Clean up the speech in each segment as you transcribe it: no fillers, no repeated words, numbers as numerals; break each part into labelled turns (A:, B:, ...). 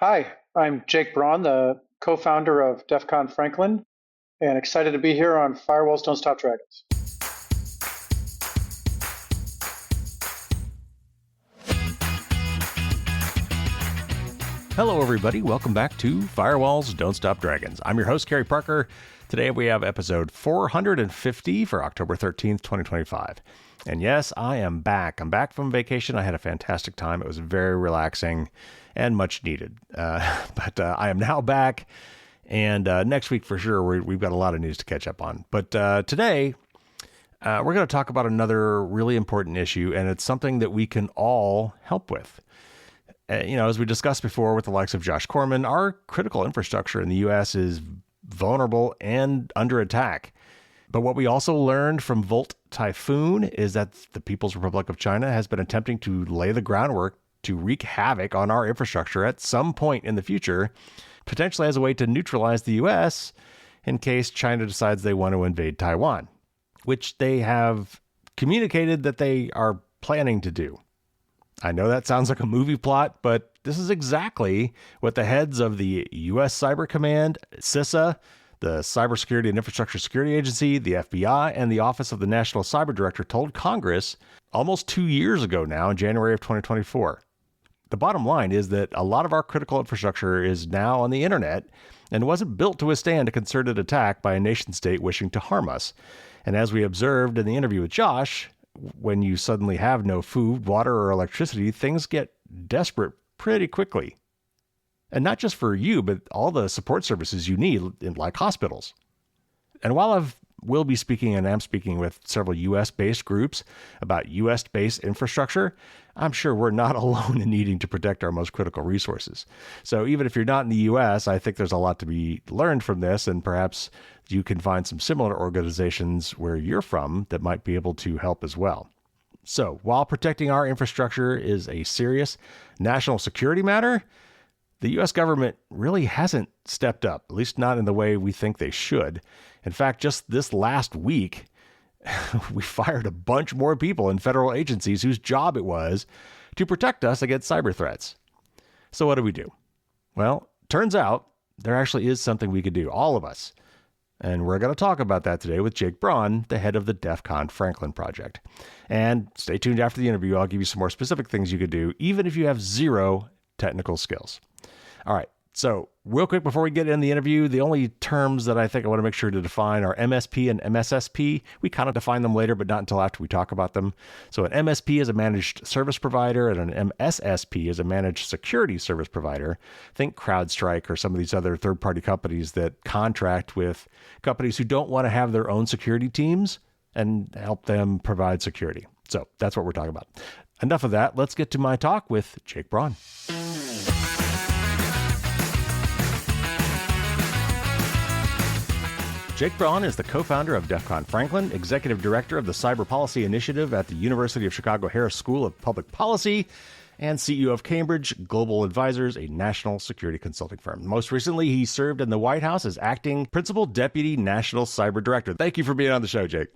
A: Hi, I'm Jake Braun, the co-founder of DEF CON Franklin, and excited to be here on Firewalls Don't Stop Dragons.
B: Hello, everybody. Welcome back to Firewalls Don't Stop Dragons. I'm your host, Kerry Parker. Today we have episode 450 for October 13th, 2025. And yes, I am back. I'm back from vacation. I had a fantastic time. It was very relaxing and much needed. But I am now back. And next week, for sure, we've got a lot of news to catch up on. But today, we're going to talk about another really important issue, and it's something that we can all help with. As we discussed before with the likes of Josh Corman, our critical infrastructure in the U.S. is vulnerable and under attack. But what we also learned from Volt Typhoon is that the People's Republic of China has been attempting to lay the groundwork to wreak havoc on our infrastructure at some point in the future, potentially as a way to neutralize the U.S. in case China decides they want to invade Taiwan, which they have communicated that they are planning to do. I know that sounds like a movie plot, but this is exactly what the heads of the U.S. Cyber Command, CISA, the Cybersecurity and Infrastructure Security Agency, the FBI, and the Office of the National Cyber Director told Congress almost 2 years ago now, in January of 2024. The bottom line is that a lot of our critical infrastructure is now on the internet and wasn't built to withstand a concerted attack by a nation state wishing to harm us. And as we observed in the interview with Josh, when you suddenly have no food, water, or electricity, things get desperate pretty quickly. And not just for you, but all the support services you need, like hospitals. And while I will be speaking and am speaking with several U.S.-based groups about U.S.-based infrastructure, I'm sure we're not alone in needing to protect our most critical resources. So even if you're not in the U.S., I think there's a lot to be learned from this, and perhaps you can find some similar organizations where you're from that might be able to help as well. So while protecting our infrastructure is a serious national security matter, the U.S. government really hasn't stepped up, at least not in the way we think they should. In fact, just this last week, we fired a bunch more people in federal agencies whose job it was to protect us against cyber threats. So what do we do? Well, turns out there actually is something we could do, all of us. And we're going to talk about that today with Jake Braun, the head of the DEF CON Franklin project. And stay tuned after the interview. I'll give you some more specific things you could do, even if you have zero technical skills. All right. So real quick, before we get in the interview, the only terms that I think I want to make sure to define are MSP and MSSP. We kind of define them later, but not until after we talk about them. So an MSP is a managed service provider, and an MSSP is a managed security service provider. Think CrowdStrike or some of these other third-party companies that contract with companies who don't want to have their own security teams and help them provide security. So that's what we're talking about. Enough of that. Let's get to my talk with Jake Braun. Jake Braun is the co-founder of DEF CON Franklin, executive director of the Cyber Policy Initiative at the University of Chicago Harris School of Public Policy, and CEO of Cambridge Global Advisors, a national security consulting firm. Most recently, he served in the White House as acting principal deputy national cyber director. Thank you for being on the show, Jake.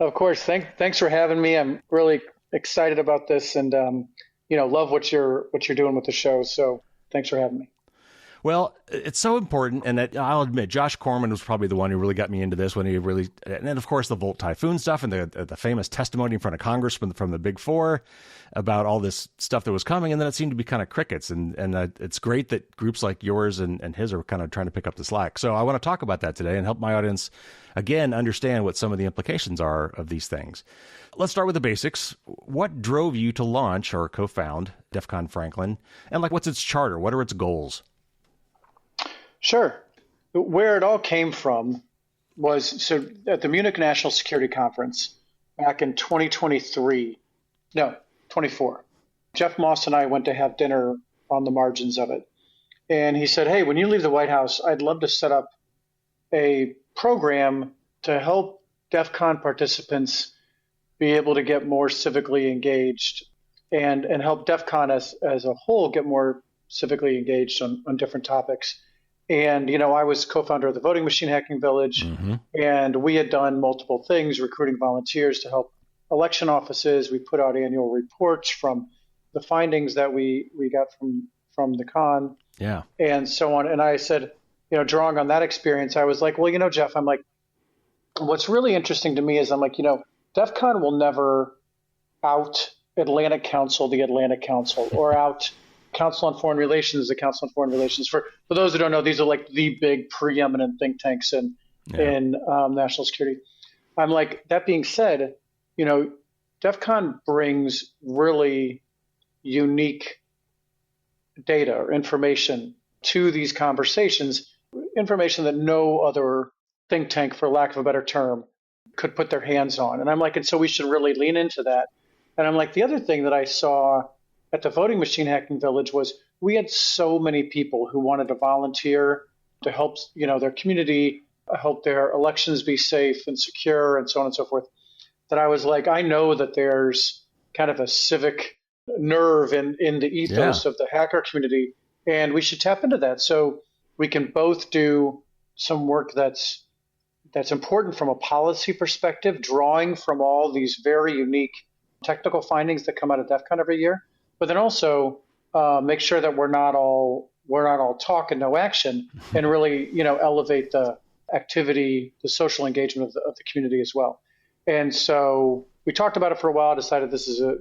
A: Of course. Thanks for having me. I'm really excited about this, and love what you're doing with the show. So thanks for having me.
B: Well, it's so important, and I'll admit, Josh Corman was probably the one who really got me into this, and then of course the Volt Typhoon stuff and the famous testimony in front of Congress from the Big Four about all this stuff that was coming, and then it seemed to be kind of crickets, and it's great that groups like yours and his are kind of trying to pick up the slack. So I want to talk about that today and help my audience, again, understand what some of the implications are of these things. Let's start with the basics. What drove you to launch or co-found DEF CON Franklin, and what's its charter? What are its goals?
A: Sure. Where it all came from was, so at the Munich National Security Conference back in 24, Jeff Moss and I went to have dinner on the margins of it. And he said, hey, when you leave the White House, I'd love to set up a program to help DEF CON participants be able to get more civically engaged and help DEF CON as a whole get more civically engaged on different topics. And, I was co-founder of the Voting Machine Hacking Village, and we had done multiple things, recruiting volunteers to help election offices. We put out annual reports from the findings that we got from the con.
B: Yeah.
A: and so on. And I said, drawing on that experience, I was like, well, Jeff, I'm like, what's really interesting to me is I'm like, DEF CON will never out Atlantic Council, the Atlantic Council, or out Council on Foreign Relations, the Council on Foreign Relations. For those who don't know, these are like the big preeminent think tanks
B: Yeah.
A: in national security. I'm like, that being said, DEF CON brings really unique data or information to these conversations, information that no other think tank, for lack of a better term, could put their hands on. And I'm like, and so we should really lean into that. And I'm like, the other thing that I saw at the voting machine hacking village was we had so many people who wanted to volunteer to help, their community, help their elections be safe and secure and so on and so forth, that I was like, I know that there's kind of a civic nerve in the
B: Yeah.
A: ethos of the hacker community, and we should tap into that. So we can both do some work that's important from a policy perspective, drawing from all these very unique technical findings that come out of DEF CON every year, but then also make sure that we're not all talk and no action, and really elevate the activity, the social engagement of the community as well. And so we talked about it for a while, decided this is a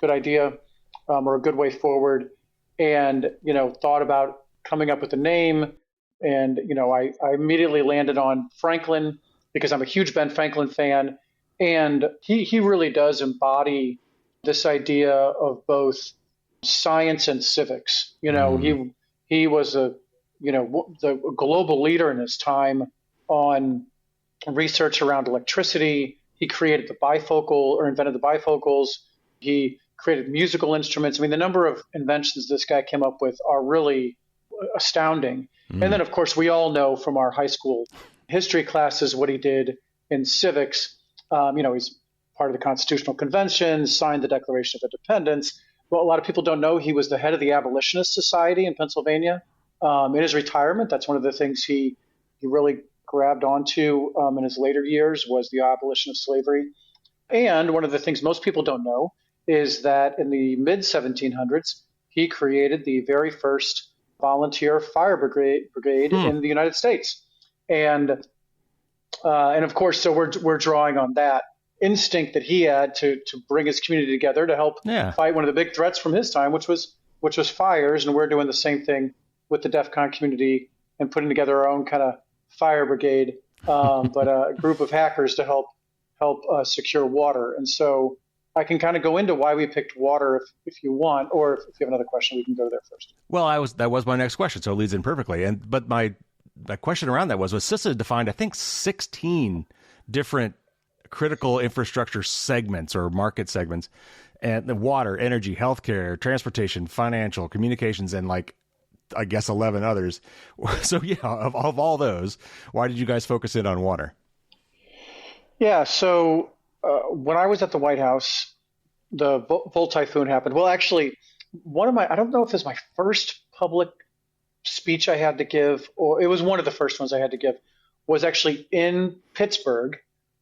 A: good idea, or a good way forward, and thought about coming up with a name. And I immediately landed on Franklin because I'm a huge Ben Franklin fan, and he really does embody this idea of both science and civics. He was the global leader in his time on research around electricity. He created the bifocal, or invented the bifocals. He created musical instruments. I mean, the number of inventions this guy came up with are really astounding. And then, of course, we all know from our high school history classes what he did in civics. He's part of the Constitutional Convention, signed the Declaration of Independence. Well, a lot of people don't know he was the head of the Abolitionist Society in Pennsylvania. In his retirement, that's one of the things he really grabbed onto in his later years, was the abolition of slavery. And one of the things most people don't know is that in the mid 1700s, he created the very first volunteer fire brigade in the United States. And of course, so we're drawing on that instinct that he had to bring his community together to help fight one of the big threats from his time, which was fires. And we're doing the same thing with the DEF CON community and putting together our own kind of fire brigade, but a group of hackers to help secure water. And so I can kind of go into why we picked water if you want, or if you have another question, we can go there first.
B: Well, that was my next question, so it leads in perfectly. But my question around that was CISA defined, I think, 16 different critical infrastructure segments or market segments, and the water, energy, healthcare, transportation, financial, communications, and I guess 11 others. So yeah, of all those, why did you guys focus in on water?
A: Yeah, so when I was at the White House, the Volt Typhoon happened. Well, actually, I don't know if it's my first public speech I had to give, or it was one of the first ones I had to give, was actually in Pittsburgh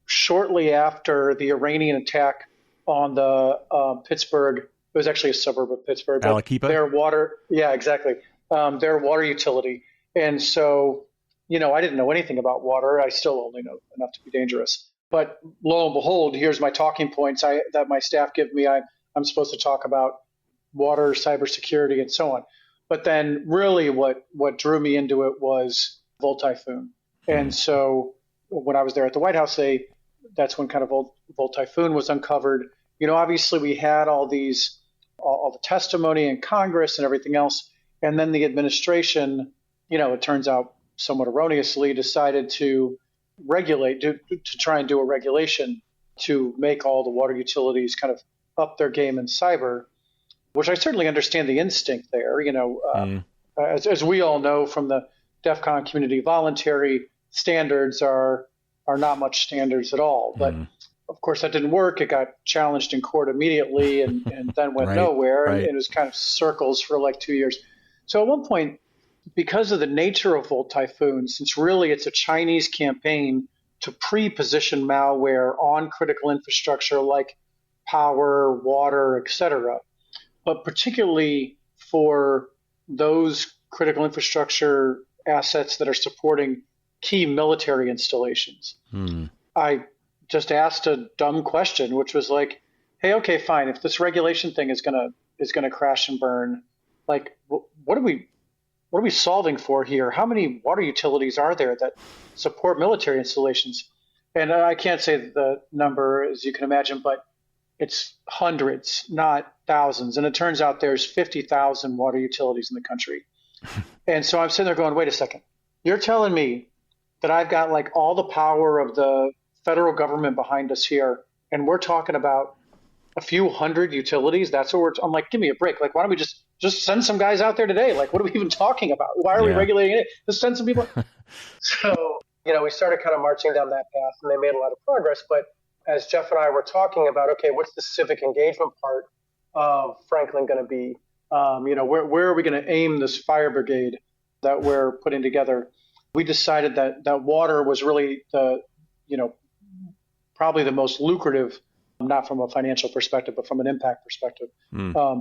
A: shortly after the Iranian attack on the Pittsburgh. It was actually a suburb of Pittsburgh.
B: Alakipa?
A: Their water, yeah, exactly. Their water utility. And so, I didn't know anything about water. I still only know enough to be dangerous. But lo and behold, here's my talking points that my staff give me. I'm supposed to talk about water, cybersecurity, and so on. But then really what drew me into it was Volt Typhoon. And so when I was there at the White House, that's when kind of Volt Typhoon was uncovered. Obviously we had all the testimony in Congress and everything else. And then the administration, it turns out somewhat erroneously, decided to to try and do a regulation to make all the water utilities kind of up their game in cyber, which I certainly understand the instinct there. As we all know from the DEF CON community, voluntary standards are not much standards at all. But of course, that didn't work. It got challenged in court immediately and then went nowhere.
B: Right.
A: And it was kind of circles for like 2 years. So at one point, because of the nature of Volt Typhoon, since really it's a Chinese campaign to pre-position malware on critical infrastructure like power, water, etc., but particularly for those critical infrastructure assets that are supporting key military installations. I just asked a dumb question, which was like, "Hey, okay, fine. If this regulation thing is gonna crash and burn, like, what are we solving for here? How many water utilities are there that support military installations?" And I can't say the number, as you can imagine, but it's hundreds, not thousands. And it turns out there's 50,000 water utilities in the country. And so I'm sitting there going, wait a second. You're telling me that I've got like all the power of the federal government behind us here, and we're talking about a few hundred utilities? That's what I'm like, give me a break. Like, why don't we just send some guys out there today? Like, what are we even talking about? Why are we
B: Yeah.
A: regulating it? Just send some people. So, we started kind of marching down that path, and they made a lot of progress. But as Jeff and I were talking about, okay, what's the civic engagement part of Franklin going to be? Where are we going to aim this fire brigade that we're putting together? We decided that water was really probably the most lucrative, not from a financial perspective, but from an impact perspective,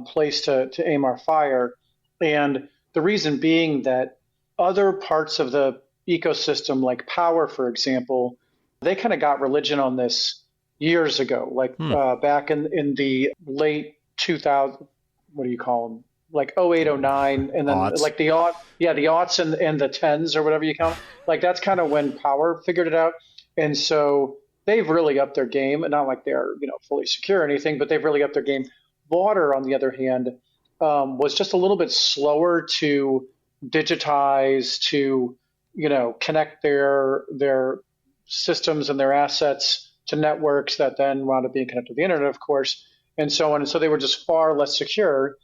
A: place to aim our fire. And the reason being that other parts of the ecosystem, like power, for example, they kind of got religion on this years ago, like back in the late 2000, what do you call them? Like 08, 09, and then
B: Aughts.
A: like the aughts and the tens or whatever you count. Like that's kind of when power figured it out. And so they've really upped their game, and not like they're fully secure or anything, but they've really upped their game. Water, on the other hand, was just a little bit slower to digitize, to connect their systems and their assets to networks that then wound up being connected to the internet, of course, and so on. And so they were just far less secure,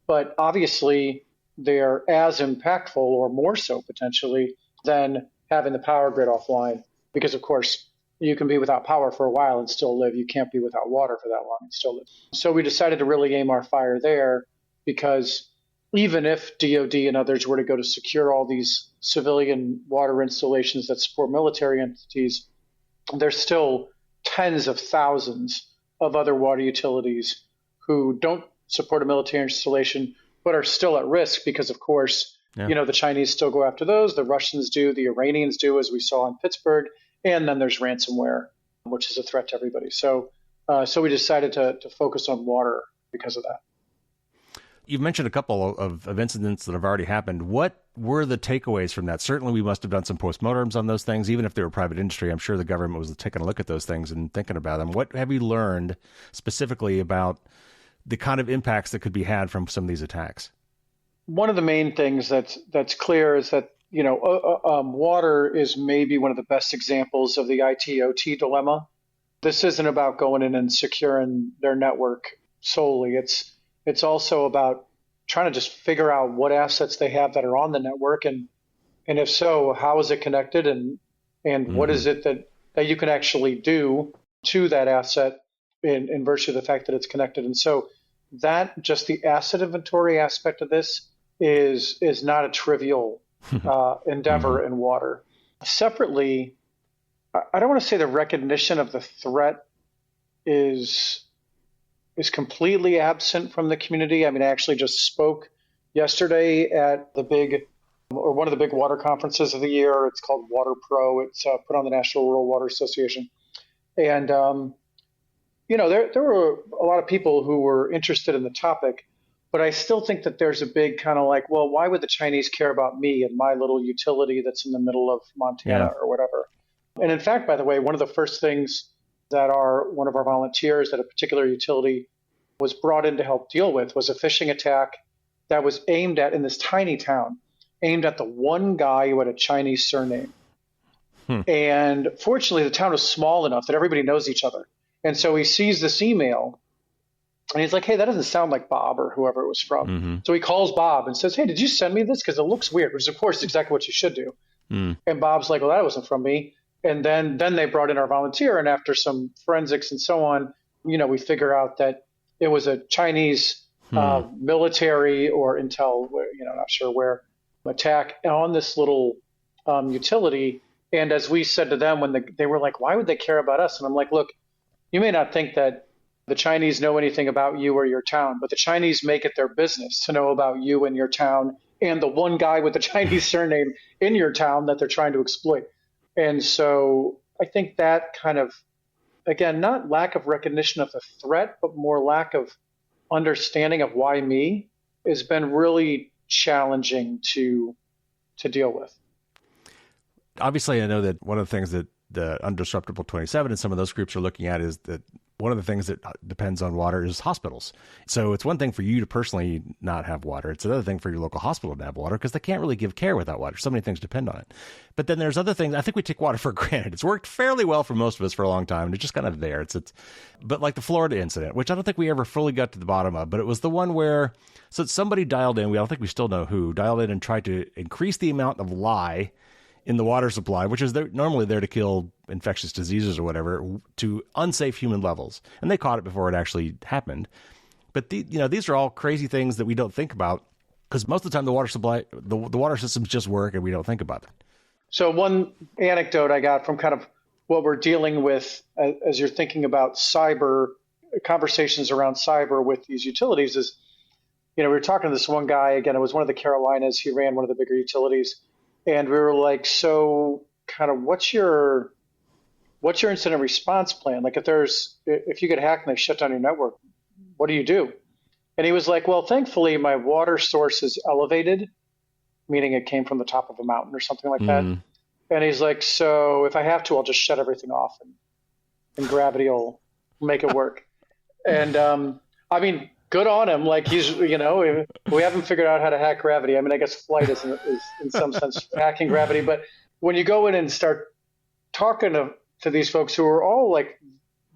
A: but obviously they're as impactful or more so potentially than having the power grid offline, because of course you can be without power for a while and still live. You can't be without water for that long and still live. So we decided to really aim our fire there, because even if DoD and others were to go to secure all these civilian water installations that support military entities, there's still tens of thousands of other water utilities who don't support a military installation but are still at risk because, of course, the Chinese still go after those, the Russians do, the Iranians do, as we saw in Pittsburgh, and then there's ransomware, which is a threat to everybody. So we decided to focus on water because of that.
B: You've mentioned a couple of incidents that have already happened. What were the takeaways from that? Certainly, we must have done some postmortems on those things, even if they were private industry. I'm sure the government was taking a look at those things and thinking about them. What have you learned specifically about the kind of impacts that could be had from some of these attacks?
A: One of the main things that's clear is that water is maybe one of the best examples of the IT/OT dilemma. This isn't about going in and securing their network solely. It's also about trying to just figure out what assets they have that are on the network, and if so, how is it connected, and what is it that you can actually do to that asset in virtue of the fact that it's connected. And so that, just the asset inventory aspect of this is not a trivial endeavor in water. Separately, I don't want to say the recognition of the threat is completely absent from the community. I mean, I actually just spoke yesterday at one of the big water conferences of the year. It's called Water Pro. It's put on the National Rural Water Association. And, there were a lot of people who were interested in the topic, but I still think that there's a big kind of like, well, why would the Chinese care about me and my little utility that's in the middle of Montana or whatever? And in fact, by the way, one of the first things that one of our volunteers at a particular utility was brought in to help deal with was a phishing attack that was aimed at, in this tiny town, aimed at the one guy who had a Chinese surname. And fortunately, the town was small enough that everybody knows each other. And so he sees this email and he's like, hey, that doesn't sound like Bob or whoever it was from. So he calls Bob and says, hey, did you send me this? Because it looks weird, which of course is exactly what you should do. And Bob's like, well, that wasn't from me. And then they brought in our volunteer, and after some forensics and so on, we figure out that it was a Chinese military or intel, not sure where, attack on this little utility. And as we said to them when they were like, why would they care about us? And I'm like, look, you may not think that the Chinese know anything about you or your town, but the Chinese make it their business to know about you and your town and the one guy with the Chinese surname in your town that they're trying to exploit. And so I think that kind of, again, not lack of recognition of the threat, but more lack of understanding of why me has been really challenging to deal with.
B: Obviously, I know that one of the things that the Undisruptible 27 and some of those groups are looking at is that one of the things that depends on water is hospitals. So it's one thing for you to personally not have water. It's another thing for your local hospital to have water because they can't really give care without water. So many things depend on it. But then there's other things. I think we take water for granted. It's worked fairly well for most of us for a long time. And it's just kind of there. But like the Florida incident, which I don't think we ever fully got to the bottom of, but it was the one where, so somebody dialed in, I don't think we still know who, dialed in and tried to increase the amount of lye in the water supply, which is normally there to kill infectious diseases or whatever, to unsafe human levels. And they caught it before it actually happened. But these are all crazy things that we don't think about because most of the time the water supply, the water systems just work and we don't think about it.
A: So one anecdote I got from kind of what we're dealing with as you're thinking about cyber conversations around cyber with these utilities is, we were talking to this one guy, again, it was one of the Carolinas. He ran one of the bigger utilities. And we were like, so kind of what's your incident response plan? Like if you get hacked and they shut down your network, what do? And he was like, well, thankfully my water source is elevated, meaning it came from the top of a mountain or something like that. And he's like, so if I have to, I'll just shut everything off and gravity will make it work. And I mean, good on him. Like we haven't figured out how to hack gravity. I mean, I guess flight is in some sense hacking gravity. But when you go in and start talking to these folks who are all like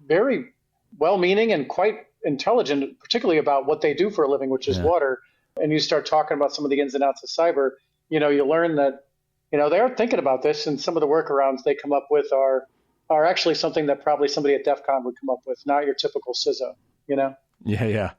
A: very well-meaning and quite intelligent, particularly about what they do for a living, which is water, and you start talking about some of the ins and outs of cyber, you learn that, they are thinking about this, and some of the workarounds they come up with are actually something that probably somebody at DEF CON would come up with, not your typical CISO,
B: Yeah.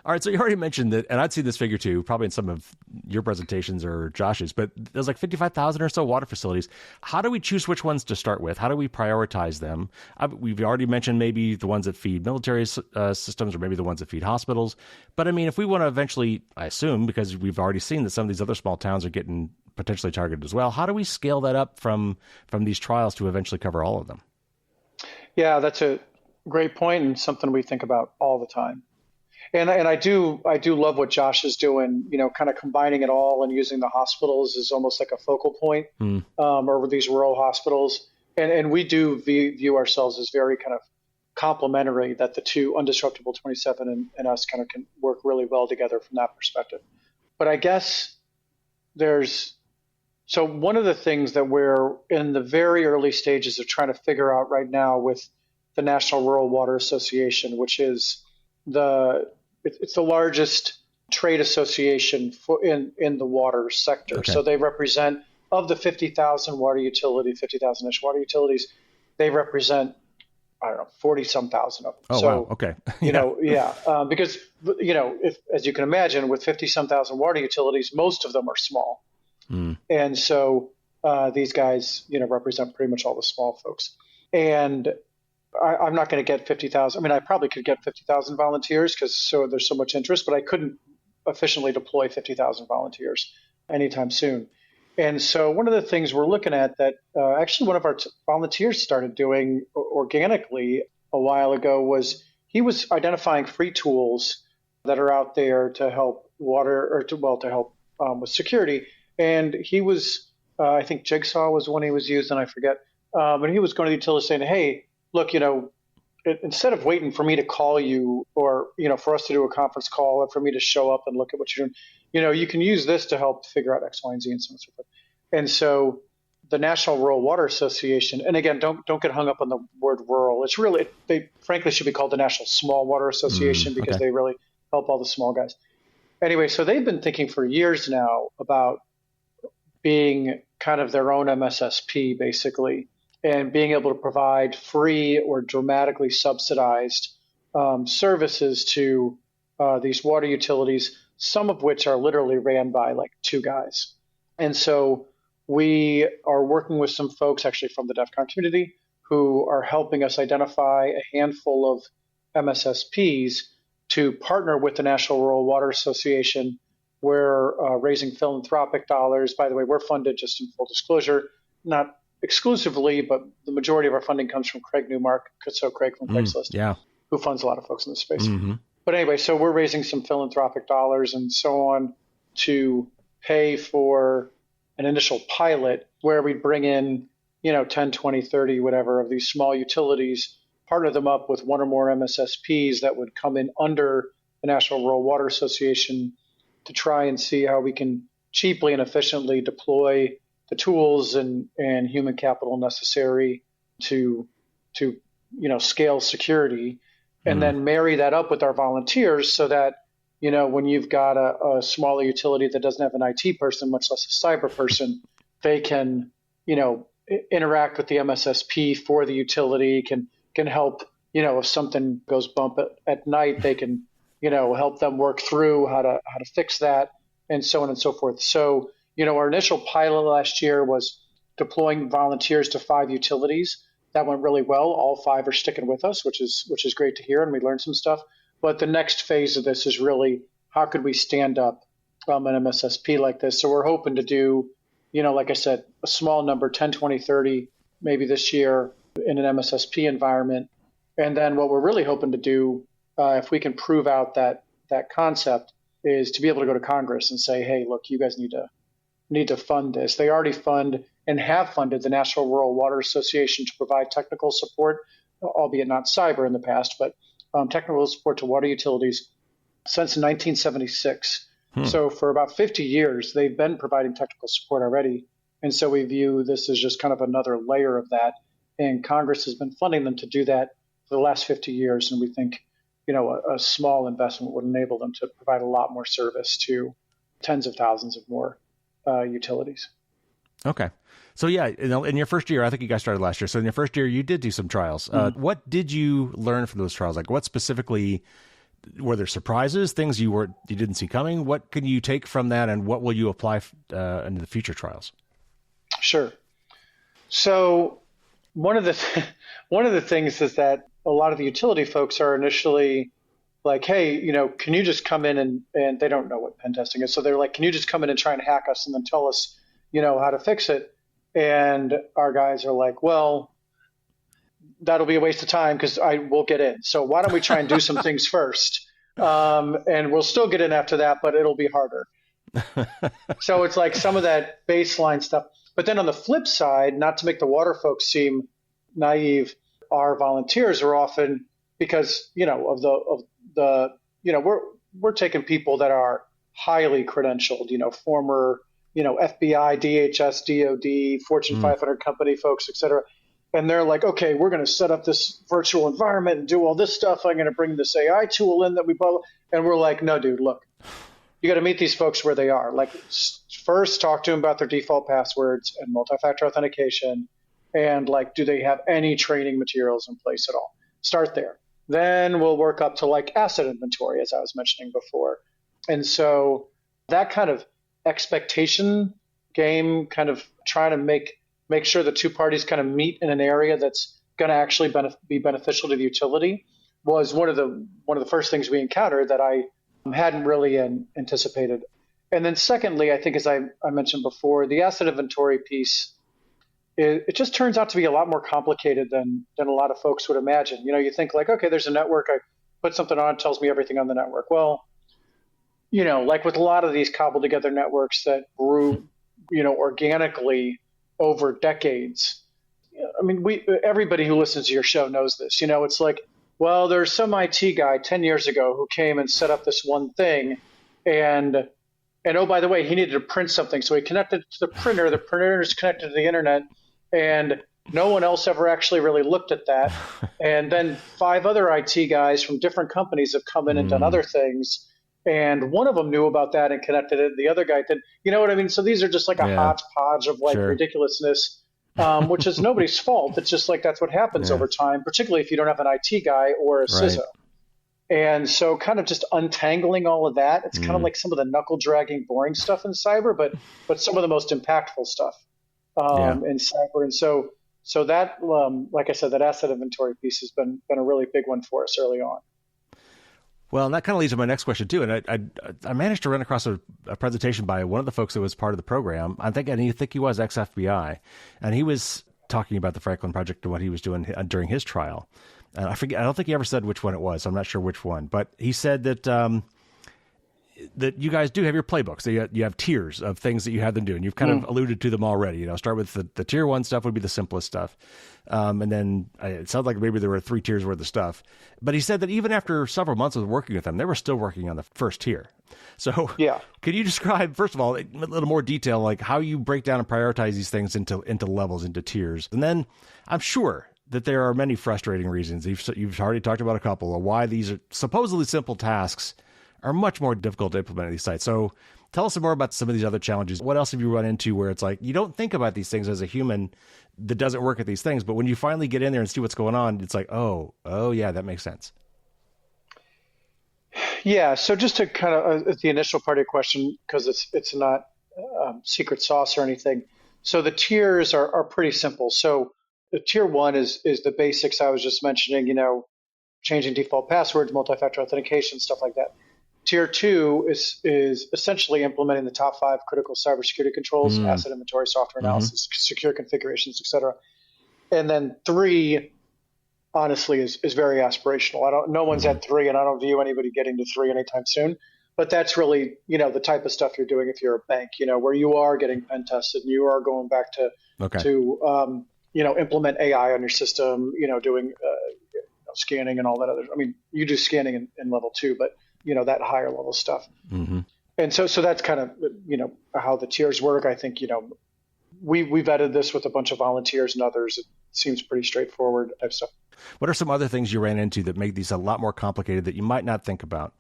B: All right, so you already mentioned that, and I'd see this figure too, probably in some of your presentations or Josh's, but there's like 55,000 or so water facilities. How do we choose which ones to start with? How do we prioritize them? We've already mentioned maybe the ones that feed military systems or maybe the ones that feed hospitals. But I mean, if we want to eventually, I assume, because we've already seen that some of these other small towns are getting potentially targeted as well, how do we scale that up from these trials to eventually cover all of them?
A: Yeah, that's a great point and something we think about all the time. And I do love what Josh is doing, kind of combining it all and using the hospitals as almost like a focal point over these rural hospitals. And we do view ourselves as very kind of complementary, that the two Undisruptible 27 and us kind of can work really well together from that perspective. But I guess so one of the things that we're in the very early stages of trying to figure out right now with the National Rural Water Association, which is it's the largest trade association in the water sector. Okay. So they represent, of the 50,000 50,000-ish water utilities, they represent, I don't know, 40 some thousand of them.
B: Oh,
A: so,
B: wow. Okay.
A: Because, as you can imagine, with 50 some thousand water utilities, most of them are small. And so these guys, represent pretty much all the small folks. And I'm not going to get 50,000. I mean, I probably could get 50,000 volunteers because there's so much interest, but I couldn't efficiently deploy 50,000 volunteers anytime soon. And so one of the things we're looking at that actually one of our volunteers started doing organically a while ago was he was identifying free tools that are out there to help to help with security. And he was, I think Jigsaw was one he was using, I forget. But he was going to the utility saying, hey, look, instead of waiting for me to call you or, for us to do a conference call or for me to show up and look at what you're doing, you can use this to help figure out X, Y, and Z and so on and so forth. And so the National Rural Water Association, and again, don't get hung up on the word rural. It's really, they frankly should be called the National Small Water Association because they really help all the small guys. Anyway, so they've been thinking for years now about being kind of their own MSSP, basically, and being able to provide free or dramatically subsidized services to these water utilities, some of which are literally ran by like two guys. And so we are working with some folks actually from the DEF CON community who are helping us identify a handful of MSSPs to partner with the National Rural Water Association We're raising philanthropic dollars. By the way, we're funded, just in full disclosure, not exclusively, but the majority of our funding comes from Craig Newmark, so Craig from Craigslist,
B: Yeah.
A: who funds a lot of folks in this space.
B: Mm-hmm.
A: But anyway, so we're raising some philanthropic dollars and so on to pay for an initial pilot where we bring in, 10, 20, 30, whatever of these small utilities, partner them up with one or more MSSPs that would come in under the National Rural Water Association to try and see how we can cheaply and efficiently deploy the tools and human capital necessary to scale security, and then marry that up with our volunteers so that when you've got a smaller utility that doesn't have an IT person, much less a cyber person, they can interact with the MSSP for the utility, can help if something goes bump at night, they can help them work through how to fix that, and so on and so forth. So our initial pilot last year was deploying volunteers to 5 utilities. That went really well. All 5 are sticking with us, which is great to hear, and we learned some stuff. But the next phase of this is really how could we stand up an MSSP like this? So we're hoping to do, like I said, a small number, 10, 20, 30, maybe this year in an MSSP environment. And then what we're really hoping to do, if we can prove out that concept, is to be able to go to Congress and say, hey, look, you guys need to fund this. They already fund and have funded the National Rural Water Association to provide technical support, albeit not cyber in the past, but technical support to water utilities since 1976. So for about 50 years, they've been providing technical support already. And so we view this as just kind of another layer of that. And Congress has been funding them to do that for the last 50 years. And we think, a small investment would enable them to provide a lot more service to tens of thousands of more utilities.
B: Okay. So yeah, in your first year, I think you guys started last year. So in your first year, you did do some trials. What did you learn from those trials? Like what specifically, were there surprises, things you didn't see coming? What can you take from that, and what will you apply into the future trials?
A: Sure. So one of the things is that a lot of the utility folks are initially like, hey, can you just come in and they don't know what pen testing is. So they're like, can you just come in and try and hack us and then tell us, how to fix it? And our guys are like, well, that'll be a waste of time because I will get in. So why don't we try and do some things first? And we'll still get in after that, but it'll be harder. So it's like some of that baseline stuff. But then on the flip side, not to make the water folks seem naive, our volunteers are often, because we're taking people that are highly credentialed, former FBI, DHS, DOD, Fortune 500 company folks, et cetera. And they're like, okay, we're going to set up this virtual environment and do all this stuff. I'm going to bring this AI tool in that we bought. And we're like, no, dude, look, you got to meet these folks where they are. Like, first talk to them about their default passwords and multi-factor authentication. And like, do they have any training materials in place at all? Start there. Then we'll work up to like asset inventory, as I was mentioning before. And so that kind of expectation game, kind of trying to make sure the two parties kind of meet in an area that's going to actually be beneficial to the utility, was one of the first things we encountered that I hadn't really anticipated. And then secondly, I think, as I mentioned before, the asset inventory piece, it just turns out to be a lot more complicated than a lot of folks would imagine. You think like, okay, there's a network, I put something on, it tells me everything on the network. Well, like with a lot of these cobbled together networks that grew, organically over decades. I mean, everybody who listens to your show knows this. It's like, well, there's some IT guy 10 years ago who came and set up this one thing, and oh, by the way, he needed to print something, so he connected to the printer. The printer is connected to the internet, and no one else ever actually really looked at that. And then 5 other IT guys from different companies have come in and done other things. And one of them knew about that and connected it. The other guy did. You know what I mean? So these are just like a hodgepodge of like ridiculousness, which is nobody's fault. It's just like that's what happens over time, particularly if you don't have an IT guy or a CISO. And so kind of just untangling all of that, it's kind of like some of the knuckle dragging, boring stuff in cyber, but some of the most impactful stuff in cyber. And so that, like I said, that asset inventory piece has been a really big one for us early on.
B: Well, and that kind of leads to my next question too. And I managed to run across a presentation by one of the folks that was part of the program. I think he was ex-FBI, and he was talking about the Franklin Project and what he was doing during his trial. And I forget. I don't think he ever said which one it was. So I'm not sure which one, but he said that that you guys do have your playbooks. So you have tiers of things that you have them do, and you've kind of alluded to them already. Start with the tier one stuff would be the simplest stuff. And then it sounds like maybe there were 3 tiers worth of stuff. But he said that even after several months of working with them, they were still working on the first tier. So
A: yeah,
B: could you describe, first of all, a little more detail, like how you break down and prioritize these things into levels, into tiers? And then I'm sure that there are many frustrating reasons. You've already talked about a couple of why these are supposedly simple tasks are much more difficult to implement at these sites. So tell us some more about some of these other challenges. What else have you run into where it's like you don't think about these things as a human that doesn't work at these things, but when you finally get in there and see what's going on, it's like, oh yeah, that makes sense.
A: Yeah. So just to kind of the initial part of your question, because it's not secret sauce or anything. So the tiers are pretty simple. So the tier one is the basics I was just mentioning. Changing default passwords, multi-factor authentication, stuff like that. Tier two is essentially implementing the top 5 critical cybersecurity controls, asset inventory, software analysis, secure configurations, etc. And then 3, honestly, is very aspirational. No one's at 3, and I don't view anybody getting to 3 anytime soon. But that's really, the type of stuff you're doing if you're a bank, where you are getting pen tested and you are going back to implement AI on your system, doing scanning and all that other. I mean, you do scanning in level 2, but that higher level stuff. And so that's kind of how the tiers work. I think we vetted this with a bunch of volunteers and others. It seems pretty straightforward type stuff.
B: What are some other things you ran into that make these a lot more complicated that you might not think about?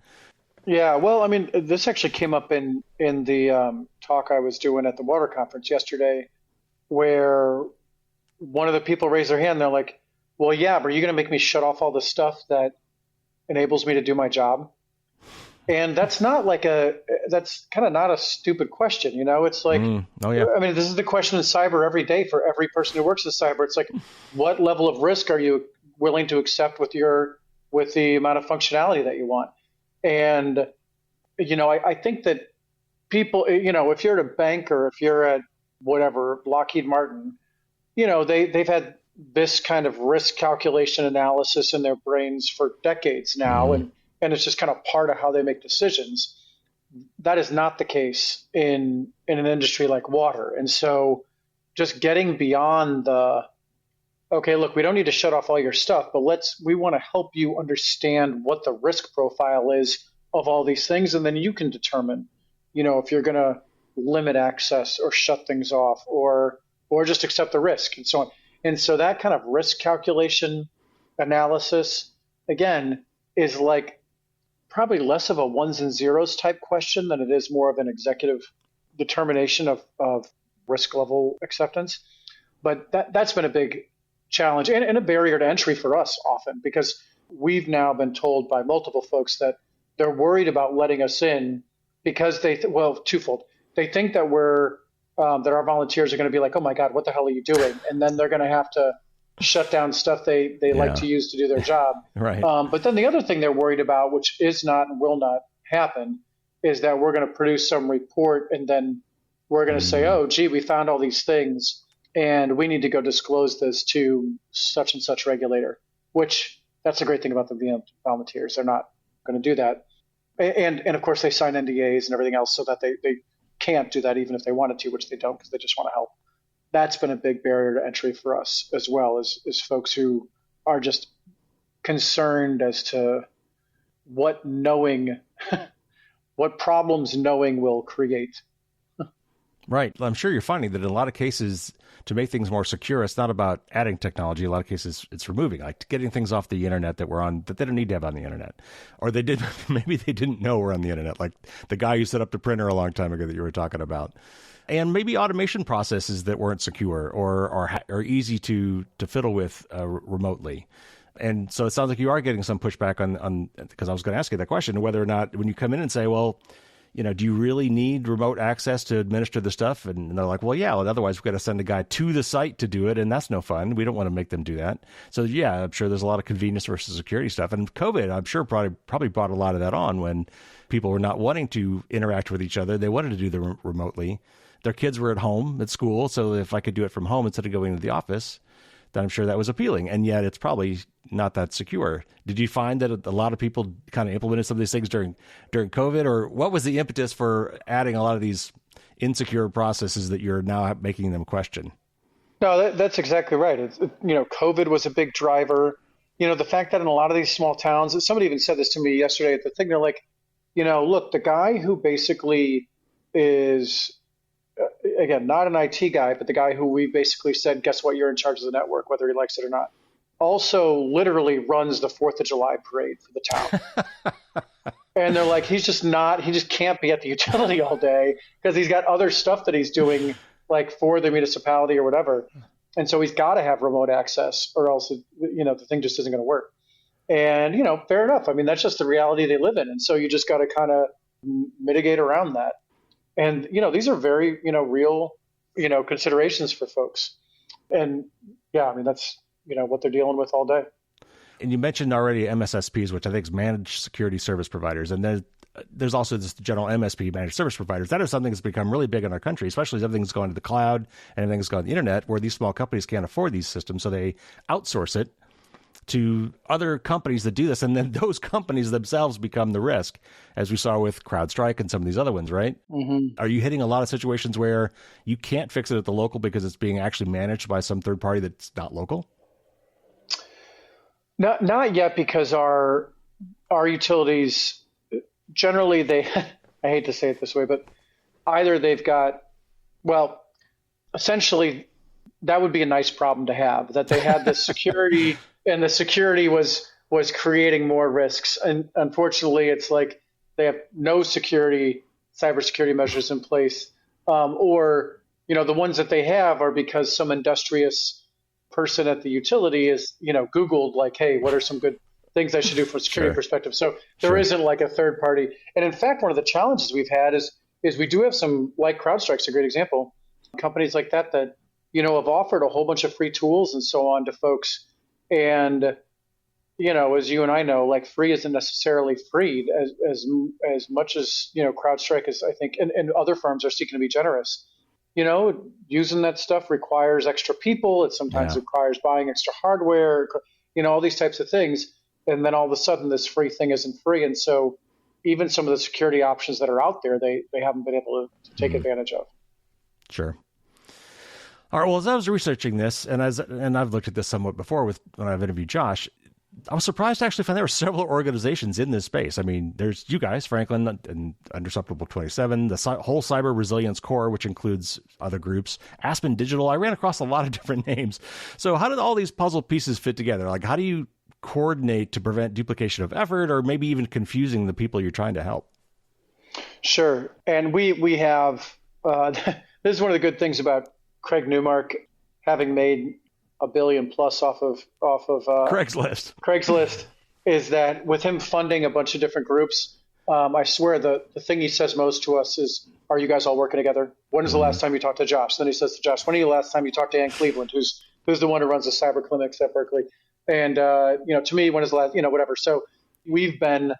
A: Yeah, well, I mean, this actually came up in the talk I was doing at the water conference yesterday, where one of the people raised their hand. They're like, well, yeah, but are you going to make me shut off all the stuff that enables me to do my job? And that's kind of not a stupid question. It's like,
B: oh yeah.
A: I mean, this is the question in cyber every day for every person who works in cyber. It's like, what level of risk are you willing to accept with the amount of functionality that you want? And, I think that people, if you're at a bank or if you're at whatever, Lockheed Martin, they've had this kind of risk calculation analysis in their brains for decades now. And it's just kind of part of how they make decisions. That is not the case in an industry like water. And so just getting beyond okay, look, we don't need to shut off all your stuff, but we want to help you understand what the risk profile is of all these things. And then you can determine, if you're going to limit access or shut things off or just accept the risk and so on. And so that kind of risk calculation analysis, again, is like probably less of a ones and zeros type question than it is more of an executive determination of risk level acceptance. But that's been a big challenge and a barrier to entry for us often, because we've now been told by multiple folks that they're worried about letting us in because twofold. They think that that our volunteers are going to be like, oh my God, what the hell are you doing? And then they're going to have to shut down stuff they like to use to do their job.
B: Right.
A: But then the other thing they're worried about, which is not and will not happen, is that we're going to produce some report and then we're going to say, oh, gee, we found all these things and we need to go disclose this to such and such regulator, which that's the great thing about the volunteers. They're not going to do that. And of course, they sign NDAs and everything else so that they can't do that even if they wanted to, which they don't because they just want to help. That's been a big barrier to entry for us as well as folks who are just concerned as to what problems knowing will create.
B: Right. I'm sure you're finding that in a lot of cases, to make things more secure, it's not about adding technology. A lot of cases, it's removing, like getting things off the internet that they don't need to have on the internet, or maybe they didn't know were on the internet, like the guy who set up the printer a long time ago that you were talking about. And maybe automation processes that weren't secure or easy to fiddle with remotely. And so it sounds like you are getting some pushback on because I was going to ask you that question, whether or not when you come in and say, well, do you really need remote access to administer the stuff? And they're like, well, yeah, well, otherwise we've got to send a guy to the site to do it. And that's no fun. We don't want to make them do that. So yeah, I'm sure there's a lot of convenience versus security stuff. And COVID, I'm sure probably brought a lot of that on when people were not wanting to interact with each other. They wanted to do them remotely. Their kids were at home at school. So if I could do it from home instead of going to the office, then I'm sure that was appealing. And yet it's probably not that secure. Did you find that a lot of people kind of implemented some of these things during COVID, or what was the impetus for adding a lot of these insecure processes that you're now making them question?
A: No, that's exactly right. COVID was a big driver. The fact that in a lot of these small towns, somebody even said this to me yesterday at the thing, they're like, look, the guy who basically is, again, not an IT guy, but the guy who we basically said, guess what, you're in charge of the network, whether he likes it or not, also literally runs the 4th of July parade for the town. And they're like, he just can't be at the utility all day because he's got other stuff that he's doing like for the municipality or whatever. And so he's got to have remote access or else, the thing just isn't going to work. And, fair enough. I mean, that's just the reality they live in. And so you just got to kind of mitigate around that. And, these are very, real, considerations for folks. And yeah, I mean, that's, what they're dealing with all day.
B: And you mentioned already MSSPs, which I think is managed security service providers. And there's also this general MSP, managed service providers. That is something that's become really big in our country, especially as everything's going to the cloud and everything's going to the internet, where these small companies can't afford these systems. So they outsource it to other companies that do this. And then those companies themselves become the risk, as we saw with CrowdStrike and some of these other ones, right?
A: Mm-hmm.
B: Are you hitting a lot of situations where you can't fix it at the local because it's being actually managed by some third party that's not local?
A: Not yet, because our utilities generally I hate to say it this way, but either they've got, well, essentially that would be a nice problem to have, that they had the security and the security was creating more risks. And unfortunately, it's like they have no cybersecurity measures in place, or the ones that they have are because some industrious person at the utility is, Googled like, hey, what are some good things I should do from a security perspective? So there isn't like a third party. And in fact, one of the challenges we've had is we do have some, like CrowdStrike's a great example, companies like that, have offered a whole bunch of free tools and so on to folks. And, as you and I know, like free isn't necessarily free as much as, CrowdStrike is, I think, and other firms are seeking to be generous. Using that stuff requires extra people. It sometimes requires buying extra hardware, all these types of things. And then all of a sudden this free thing isn't free. And so even some of the security options that are out there, they haven't been able to take advantage of.
B: Sure. All right. Well, as I was researching this, and I've looked at this somewhat before when I've interviewed Josh, I was surprised to actually find there were several organizations in this space. I mean, there's you guys, Franklin and Undisruptible 27, the whole Cyber Resilience Core, which includes other groups, Aspen Digital. I ran across a lot of different names. So how did all these puzzle pieces fit together? Like, how do you coordinate to prevent duplication of effort or maybe even confusing the people you're trying to help?
A: Sure. And we have, this is one of the good things about Craig Newmark having made $1 billion plus off of Craigslist is that with him funding a bunch of different groups, I swear the thing he says most to us is, are you guys all working together? When is the last time you talked to Josh? Then he says to Josh, when are the last time you talked to Ann Cleveland, who's the one who runs the cyber clinics at Berkeley? And, to me, when is the last, whatever. So we've been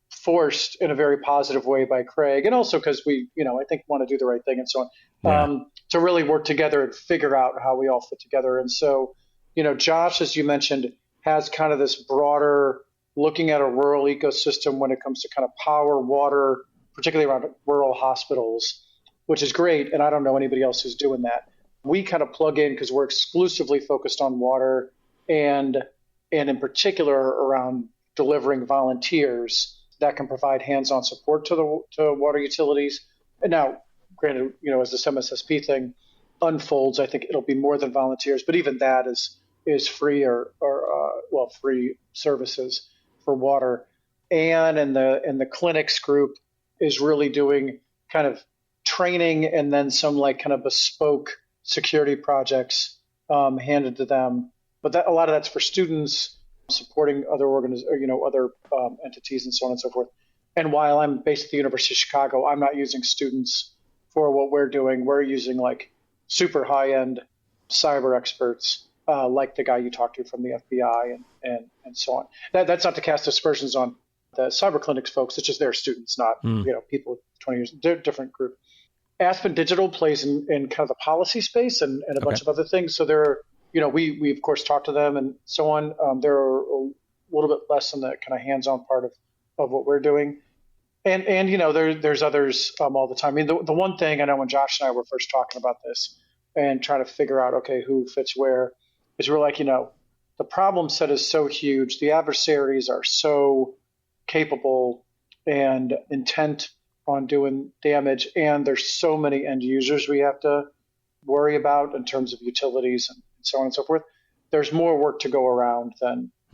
A: forced in a very positive way by Craig, and also because we, I think want to do the right thing and so on, to really work together and figure out how we all fit together. And so, Josh, as you mentioned, has kind of this broader looking at a rural ecosystem when it comes to kind of power, water, particularly around rural hospitals, which is great. And I don't know anybody else who's doing that. We kind of plug in because we're exclusively focused on water and in particular around delivering volunteers that can provide hands-on support to water utilities. And now, granted, as this MSSP thing unfolds, I think it'll be more than volunteers, but even that is free or free services for water. And in the clinics group is really doing kind of training and then some like kind of bespoke security projects handed to them. But a lot of that's for students supporting other other entities and so on and so forth. And while I'm based at the University of Chicago, I'm not using students for what we're doing. We're using like super high end cyber experts, like the guy you talked to from the FBI and so on. That's not to cast aspersions on the cyber clinics folks. It's just their students, not
B: Mm.
A: people with 20 years, different group. Aspen Digital plays in kind of the policy space and a
B: Okay.
A: bunch of other things. So they're, we of course talk to them and so on. They're a little bit less in the kind of hands-on part of what we're doing. And there's others all the time. I mean, the one thing I know when Josh and I were first talking about this and trying to figure out, okay, who fits where, is we're like, the problem set is so huge. The adversaries are so capable and intent on doing damage, and there's so many end users we have to worry about in terms of utilities and so on and so forth. There's more work to go around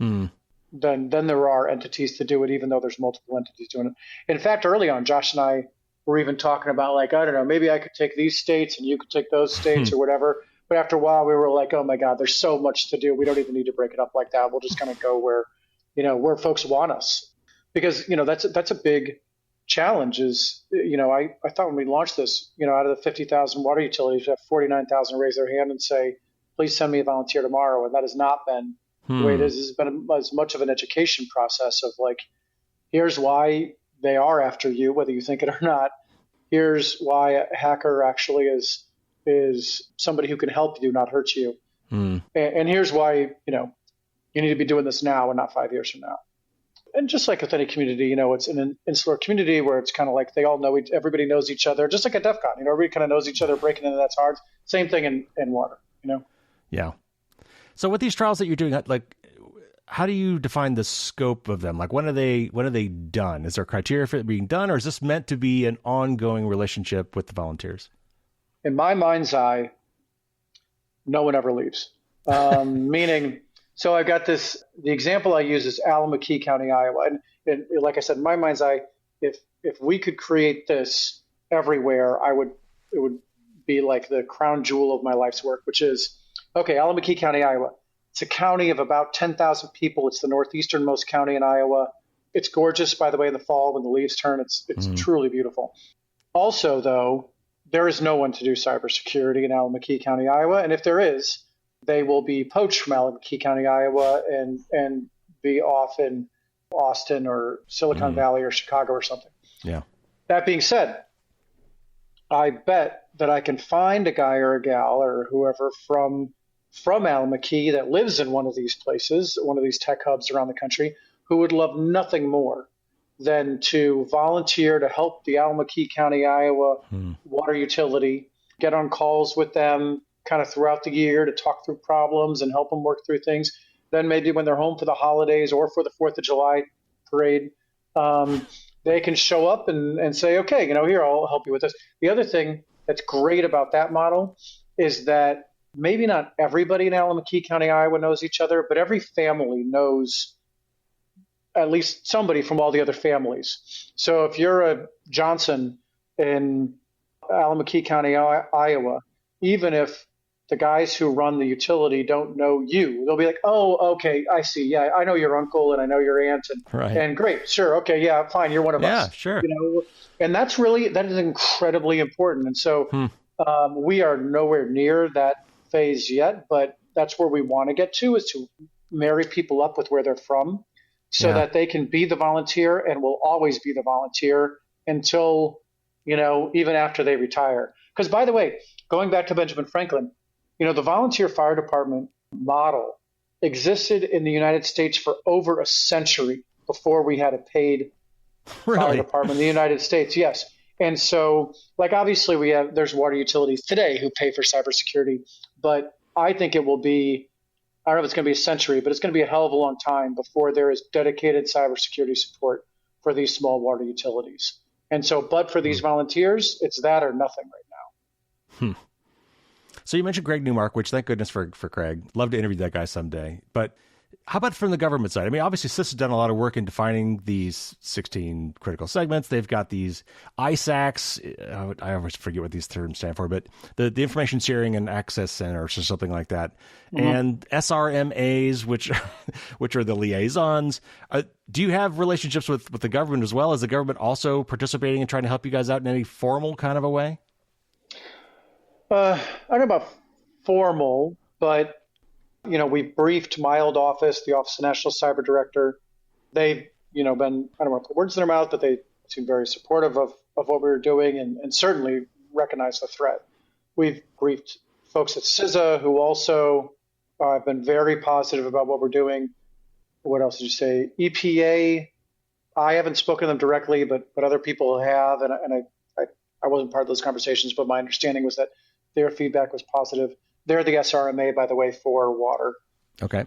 B: Mm.
A: than there are entities to do it, even though there's multiple entities doing it. In fact, early on, Josh and I were even talking about like, I don't know, maybe I could take these states and you could take those states or whatever. But after a while, we were like, oh my God, there's so much to do. We don't even need to break it up like that. We'll just kind of go where folks want us, because that's a big challenge. Is I thought when we launched this, out of the 50,000 water utilities, we have 49,000 raise their hand and say, please send me a volunteer tomorrow, and that has not been the way it is. It's been as much of an education process of like, here's why they are after you, whether you think it or not. Here's why a hacker actually is somebody who can help you, not hurt you. And here's why you need to be doing this now and not 5 years from now. And just like with any community, it's an insular community where it's kind of like they all know everybody knows each other, just like at DEF CON. Everybody kind of knows each other. Breaking into that's hard. Same thing in water.
B: Yeah. So with these trials that you're doing, like, how do you define the scope of them? Like, when are they done? Is there criteria for it being done, or is this meant to be an ongoing relationship with the volunteers?
A: In my mind's eye, no one ever leaves. Meaning, so I've got the example I use is Alamakee County, Iowa. And like I said, in my mind's eye, if we could create this everywhere, it would be like the crown jewel of my life's work, which is, okay, Alamakee County, Iowa. It's a county of about 10,000 people. It's the northeasternmost county in Iowa. It's gorgeous, by the way, in the fall when the leaves turn. It's truly beautiful. Also, though, there is no one to do cybersecurity in Alamakee County, Iowa. And if there is, they will be poached from Alamakee County, Iowa, and be off in Austin or Silicon Valley or Chicago or something.
B: Yeah.
A: That being said, I bet that I can find a guy or a gal or whoever from Alamakee that lives in one of these places, one of these tech hubs around the country, who would love nothing more than to volunteer to help the Alamakee County, Iowa water utility, get on calls with them kind of throughout the year to talk through problems and help them work through things. Then maybe when they're home for the holidays or for the 4th of July parade, they can show up and say, okay, here, I'll help you with this. The other thing that's great about that model is that maybe not everybody in Alamakee County, Iowa knows each other, but every family knows at least somebody from all the other families. So if you're a Johnson in Alamakee County, Iowa, even if the guys who run the utility don't know you, they'll be like, oh, okay, I see. Yeah, I know your uncle and I know your aunt. And great, sure, okay, yeah, fine, you're one of us.
B: Yeah, sure.
A: And that is incredibly important. And so we are nowhere near that phase yet, but that's where we want to get to, is to marry people up with where they're from so that they can be the volunteer and will always be the volunteer until, even after they retire. Because by the way, going back to Benjamin Franklin, the volunteer fire department model existed in the United States for over a century before we had a paid fire department in the United States. Yes. And so, like, obviously there's water utilities today who pay for cybersecurity, but I think it will be, I don't know if it's going to be a century, but it's going to be a hell of a long time before there is dedicated cybersecurity support for these small water utilities. And so, but for these volunteers, it's that or nothing right now.
B: So you mentioned Greg Newmark, which thank goodness for Craig. Love to interview that guy someday. But How about from the government side? I mean, obviously, CIS has done a lot of work in defining these 16 critical segments. They've got these ISACs. I always forget what these terms stand for, but the Information Sharing and Access Centers or something like that. Mm-hmm. And SRMAs, which are the liaisons. Do you have relationships with the government as well? Is the government also participating and trying to help you guys out in any formal kind of a way?
A: I don't know about formal, but we've briefed my old office, the Office of National Cyber Director. They've, been, I don't want to put words in their mouth, but they seem very supportive of what we were doing and certainly recognize the threat. We've briefed folks at CISA who also have been very positive about what we're doing. What else did you say? EPA, I haven't spoken to them directly, but other people have, and I wasn't part of those conversations, but my understanding was that their feedback was positive. They're the SRMA, by the way, for water.
B: Okay.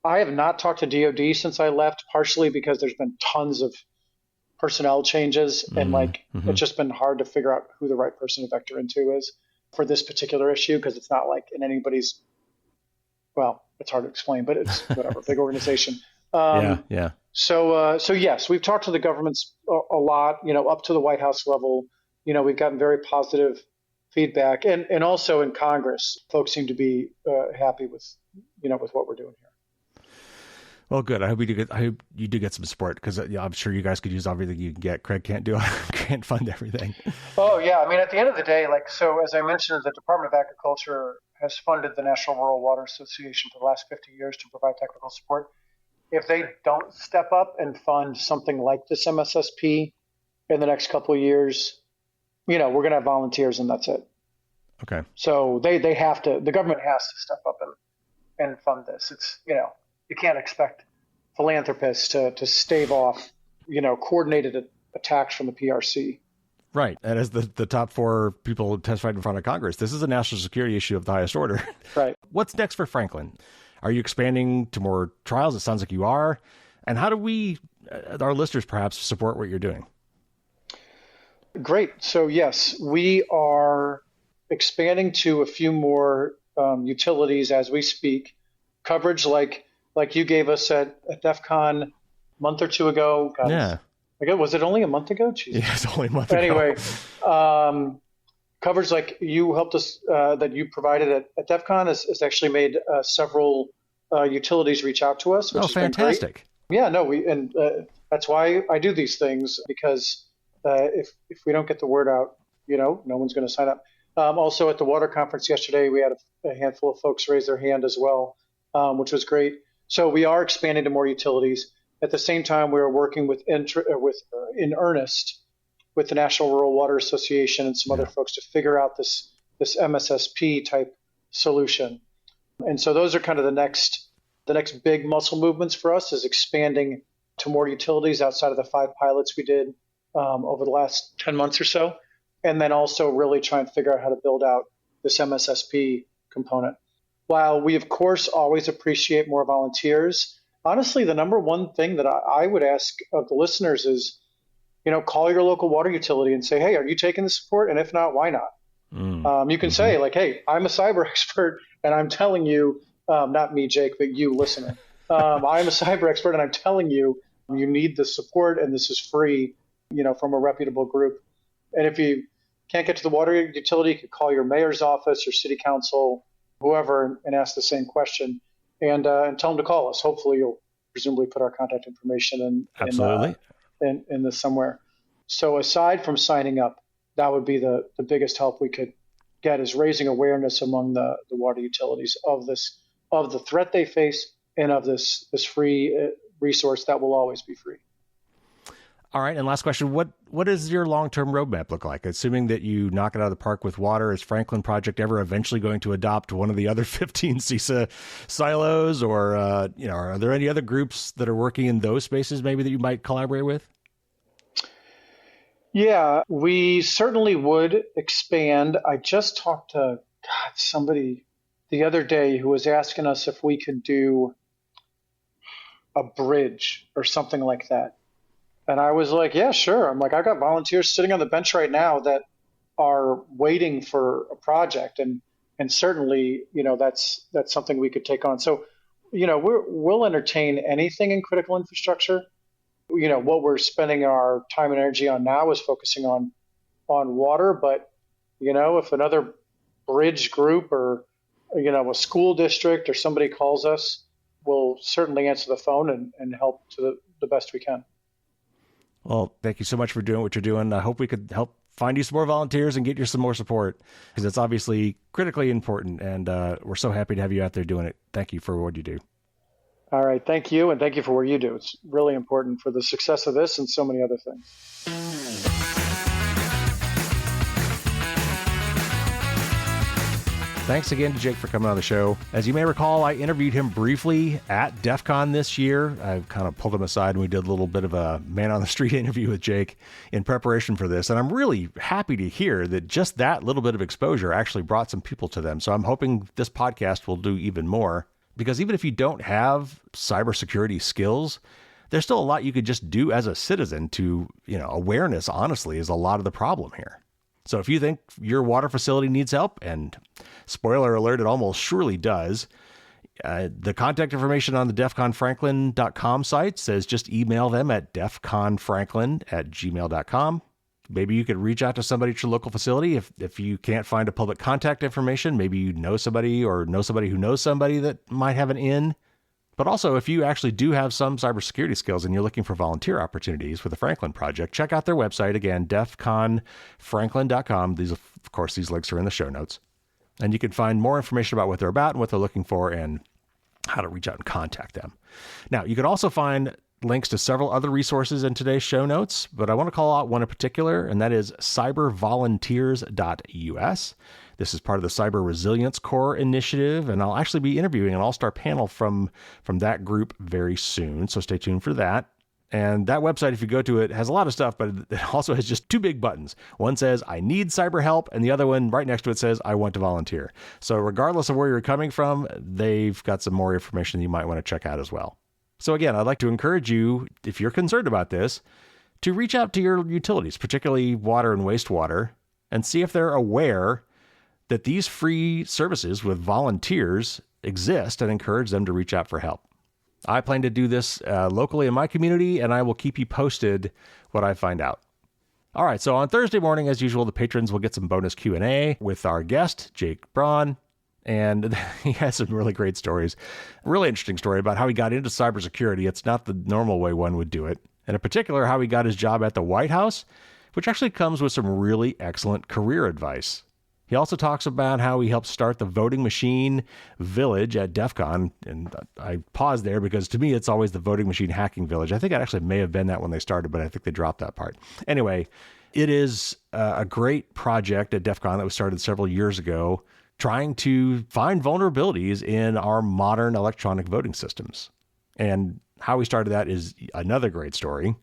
A: I have not talked to DoD since I left, partially because there's been tons of personnel changes, and it's just been hard to figure out who the right person to vector into is for this particular issue, because it's not like in anybody's, well, it's hard to explain, but it's whatever, big organization.
B: Yeah.
A: So yes, we've talked to the governments a lot, up to the White House level. We've gotten very positive feedback, and also in Congress, folks seem to be happy with what we're doing here.
B: Well, good. I hope you do get some support, because I'm sure you guys could use everything you can get. Craig can't fund everything.
A: Oh yeah, I mean, at the end of the day, so as I mentioned, the Department of Agriculture has funded the National Rural Water Association for the last 50 years to provide technical support. If they don't step up and fund something like this MSSP in the next couple of years, we're going to have volunteers, and that's it.
B: Okay.
A: So they have to, the government has to step up and fund this. It's, you can't expect philanthropists to stave off, coordinated attacks from the PRC.
B: Right. And as the top 4 people testified in front of Congress, this is a national security issue of the highest order.
A: Right.
B: What's next for Franklin? Are you expanding to more trials? It sounds like you are. And how do we, our listeners perhaps, support what you're doing?
A: Great. So yes, we are expanding to a few more utilities as we speak. Coverage like you gave us at DEF CON a month or two ago. God,
B: yeah.
A: Was it only a month ago? Jesus.
B: Yeah, it's only a month
A: ago. Anyway, coverage like you helped us, that you provided at DEF CON has actually made several utilities reach out to us, which has
B: fantastic.
A: Been great. Yeah, no, that's why I do these things, because if we don't get the word out, no one's going to sign up. Also at the water conference yesterday, we had a handful of folks raise their hand as well, which was great. So we are expanding to more utilities. At the same time, we are working in earnest with the National Rural Water Association and some other folks to figure out this MSSP type solution. And so those are kind of the next big muscle movements for us, is expanding to more utilities outside of the 5 pilots we did over the last 10 months or so. And then also really try and figure out how to build out this MSSP component. While we, of course, always appreciate more volunteers, honestly, the number one thing that I would ask of the listeners is, call your local water utility and say, hey, are you taking the support? And if not, why not? You can say, hey, I'm a cyber expert, and I'm telling you, not me, Jake, but you listening. I'm a cyber expert, and I'm telling you, you need the support, and this is free, from a reputable group. And if you can't get to the water utility, you can call your mayor's office, your city council, whoever, and ask the same question, and tell them to call us. Hopefully, you'll presumably put our contact information in this somewhere. So aside from signing up, that would be the biggest help we could get, is raising awareness among the water utilities of the threat they face, and of this free resource that will always be free.
B: All right. And last question, what does your long-term roadmap look like? Assuming that you knock it out of the park with water, is Franklin Project ever eventually going to adopt one of the other 15 CISA silos, or, are there any other groups that are working in those spaces maybe that you might collaborate with?
A: Yeah, we certainly would expand. I just talked to somebody the other day who was asking us if we could do a bridge or something like that. And I was like, yeah, sure. I'm like, I got volunteers sitting on the bench right now that are waiting for a project. And certainly, that's something we could take on. So we'll entertain anything in critical infrastructure. What we're spending our time and energy on now is focusing on water, but if another bridge group or a school district or somebody calls us, we'll certainly answer the phone and help to the best we can.
B: Well, thank you so much for doing what you're doing. I hope we could help find you some more volunteers and get you some more support, because it's obviously critically important, and we're so happy to have you out there doing it. Thank you for what you do.
A: All right. Thank you. And thank you for what you do. It's really important for the success of this and so many other things.
B: Thanks again to Jake for coming on the show. As you may recall, I interviewed him briefly at DEF CON this year. I kind of pulled him aside and we did a little bit of a man on the street interview with Jake in preparation for this. And I'm really happy to hear that just that little bit of exposure actually brought some people to them. So I'm hoping this podcast will do even more, because even if you don't have cybersecurity skills, there's still a lot you could just do as a citizen to, awareness, honestly, is a lot of the problem here. So if you think your water facility needs help, and spoiler alert, it almost surely does, the contact information on the defconfranklin.com site says just email them at defconfranklin@gmail.com. Maybe you could reach out to somebody at your local facility. If you can't find a public contact information, maybe you know somebody or know somebody who knows somebody that might have an in. But also, if you actually do have some cybersecurity skills and you're looking for volunteer opportunities for the Franklin Project, check out their website. Again, defconfranklin.com. These links are in the show notes. And you can find more information about what they're about and what they're looking for and how to reach out and contact them. Now, you can also find links to several other resources in today's show notes, but I want to call out one in particular, and that is cybervolunteers.us. This is part of the Cyber Resilience Corps initiative, and I'll actually be interviewing an all-star panel from that group very soon, so stay tuned for that. And that website, if you go to it, has a lot of stuff, but it also has just two big buttons. One says, I need cyber help, and the other one right next to it says, I want to volunteer. So regardless of where you're coming from, they've got some more information you might want to check out as well. So again, I'd like to encourage you, if you're concerned about this, to reach out to your utilities, particularly water and wastewater, and see if they're aware that these free services with volunteers exist, and encourage them to reach out for help. I plan to do this locally in my community, and I will keep you posted what I find out. All right, so on Thursday morning, as usual, the patrons will get some bonus Q&A with our guest, Jake Braun, and he has some really great stories. A really interesting story about how he got into cybersecurity. It's not the normal way one would do it, and in particular, how he got his job at the White House, which actually comes with some really excellent career advice. He also talks about how he helped start the voting machine village at DEF CON. And I paused there because to me, it's always the voting machine hacking village. I think it actually may have been that when they started, but I think they dropped that part. Anyway, it is a great project at DEF CON that was started several years ago, trying to find vulnerabilities in our modern electronic voting systems. And how he started that is another great story.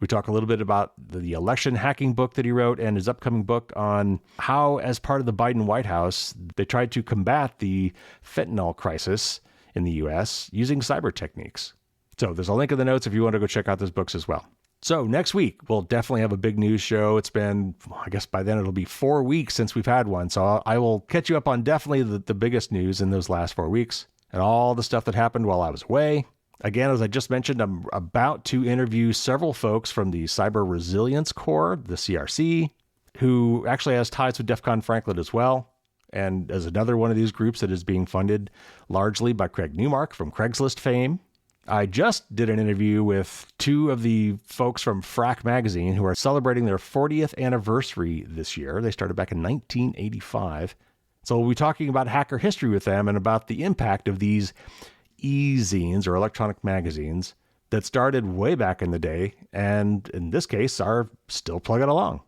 B: We talk a little bit about the election hacking book that he wrote and his upcoming book on how, as part of the Biden White House, they tried to combat the fentanyl crisis in the U.S. using cyber techniques. So there's a link in the notes if you want to go check out those books as well. So next week, we'll definitely have a big news show. It's been, I guess by then it'll be 4 weeks since we've had one. So I will catch you up on definitely the biggest news in those last 4 weeks and all the stuff that happened while I was away. Again, as I just mentioned, I'm about to interview several folks from the Cyber Resilience Corps, the CRC, who actually has ties with DEF CON Franklin as well, and as another one of these groups that is being funded largely by Craig Newmark from Craigslist fame. I just did an interview with two of the folks from Frack Magazine who are celebrating their 40th anniversary this year. They started back in 1985. So we'll be talking about hacker history with them and about the impact of these e-zines or electronic magazines that started way back in the day and in this case are still plugging along.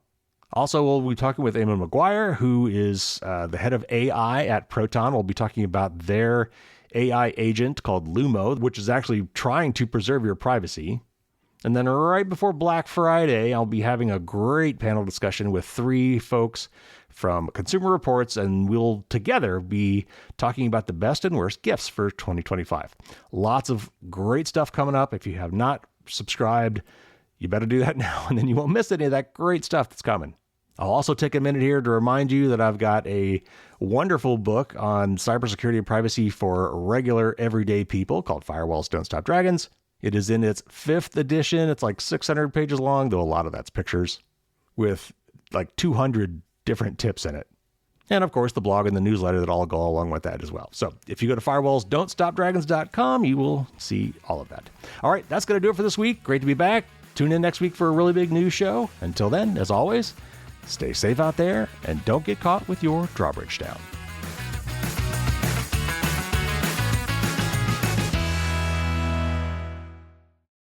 B: Also, we'll be talking with Eamon McGuire, who is the head of AI at Proton. We'll be talking about their AI agent called Lumo, which is actually trying to preserve your privacy. And then right before Black Friday, I'll be having a great panel discussion with 3 folks from Consumer Reports, and we'll together be talking about the best and worst gifts for 2025. Lots of great stuff coming up. If you have not subscribed, you better do that now, and then you won't miss any of that great stuff that's coming. I'll also take a minute here to remind you that I've got a wonderful book on cybersecurity and privacy for regular, everyday people called Firewalls Don't Stop Dragons. It is in its 5th edition. It's like 600 pages long, though a lot of that's pictures, with like 200 different tips in it. And of course, the blog and the newsletter that all go along with that as well. So if you go to firewallsdon'tstopdragons.com, you will see all of that. All right, that's going to do it for this week. Great to be back. Tune in next week for a really big news show. Until then, as always, stay safe out there and don't get caught with your drawbridge down.